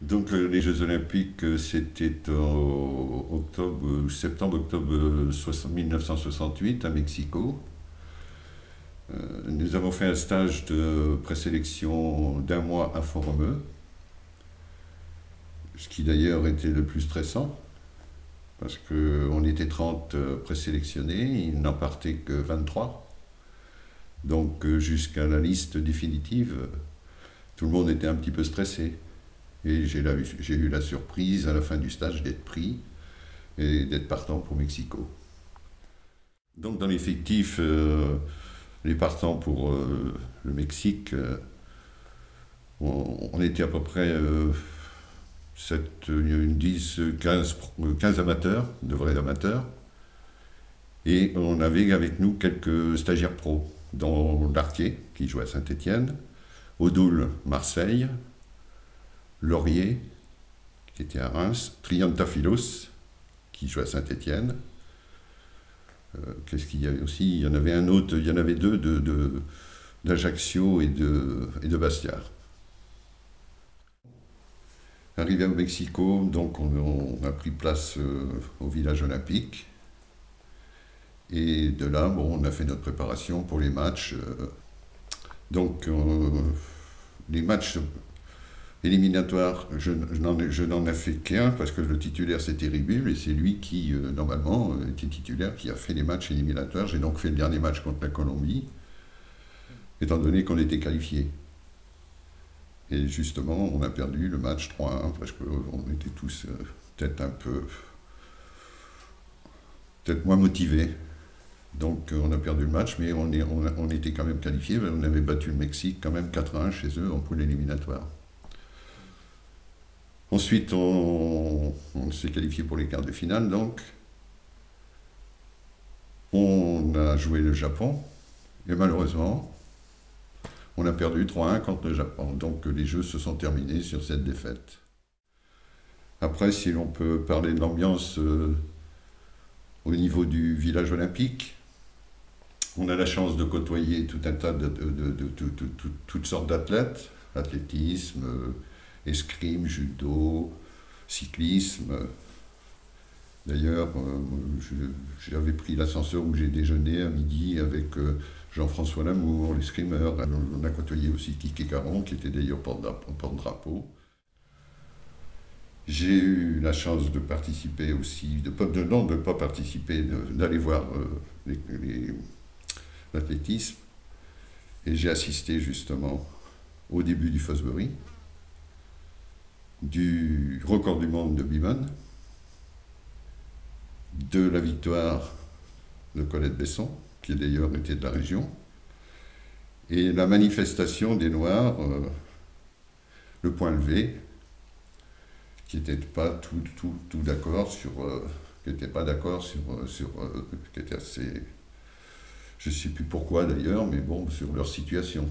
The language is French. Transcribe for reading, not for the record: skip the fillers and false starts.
Donc les Jeux Olympiques, c'était en septembre-octobre 1968 à Mexico. Nous avons fait un stage de présélection d'un mois à Font-Romeu, ce qui d'ailleurs était le plus stressant, parce qu'on était 30 présélectionnés, il n'en partait que 23. Donc jusqu'à la liste définitive, tout le monde était un petit peu stressé. Et j'ai eu la surprise à la fin du stage d'être pris et d'être partant pour Mexico. Donc dans l'effectif, les partants pour le Mexique, on était à peu près 10, 15 amateurs, de vrais amateurs. Et on avait avec nous quelques stagiaires pros, dont Dartier, qui jouait à Saint-Étienne, Odoul, Marseille, Laurier, qui était à Reims, Triantafilos, qui jouait à Saint-Étienne. Qu'est-ce qu'il y avait aussi? Il y en avait un autre, il y en avait deux d'Ajaccio et de Bastia. Arrivé au Mexico, donc on a pris place au village olympique. Et de là, bon, on a fait notre préparation pour les matchs. Donc, les matchs éliminatoires, je n'en ai fait qu'un parce que le titulaire c'était Ribul et c'est lui qui, normalement, était titulaire, qui a fait les matchs éliminatoires. J'ai donc fait le dernier match contre la Colombie, étant donné qu'on était qualifié. Et justement, on a perdu le match 3-1 parce qu'on était tous peut-être moins motivés. Donc on a perdu le match, mais on était quand même qualifiés. On avait battu le Mexique quand même 4-1 chez eux en poule éliminatoire. Ensuite, on s'est qualifié pour les quarts de finale, donc. On a joué le Japon, et malheureusement, on a perdu 3-1 contre le Japon. Donc les Jeux se sont terminés sur cette défaite. Après, si l'on peut parler de l'ambiance au niveau du village olympique, on a la chance de côtoyer tout un tas toutes sortes d'athlètes, athlétisme, escrime, judo, cyclisme. D'ailleurs, j'avais pris l'ascenseur où j'ai déjeuné à midi avec Jean-François Lamour, l'escrimeur. On a côtoyé aussi Kiki Caron, qui était d'ailleurs porte-drapeau. J'ai eu la chance de participer aussi, de ne pas participer, d'aller voir l'athlétisme. Et j'ai assisté justement au début du Fosbury, du record du monde de Biman, de la victoire de Colette Besson, qui d'ailleurs était de la région, et la manifestation des Noirs, le point levé, qui n'était pas tout d'accord qui n'était pas d'accord qui était assez, je ne sais plus pourquoi d'ailleurs, mais bon, sur leur situation.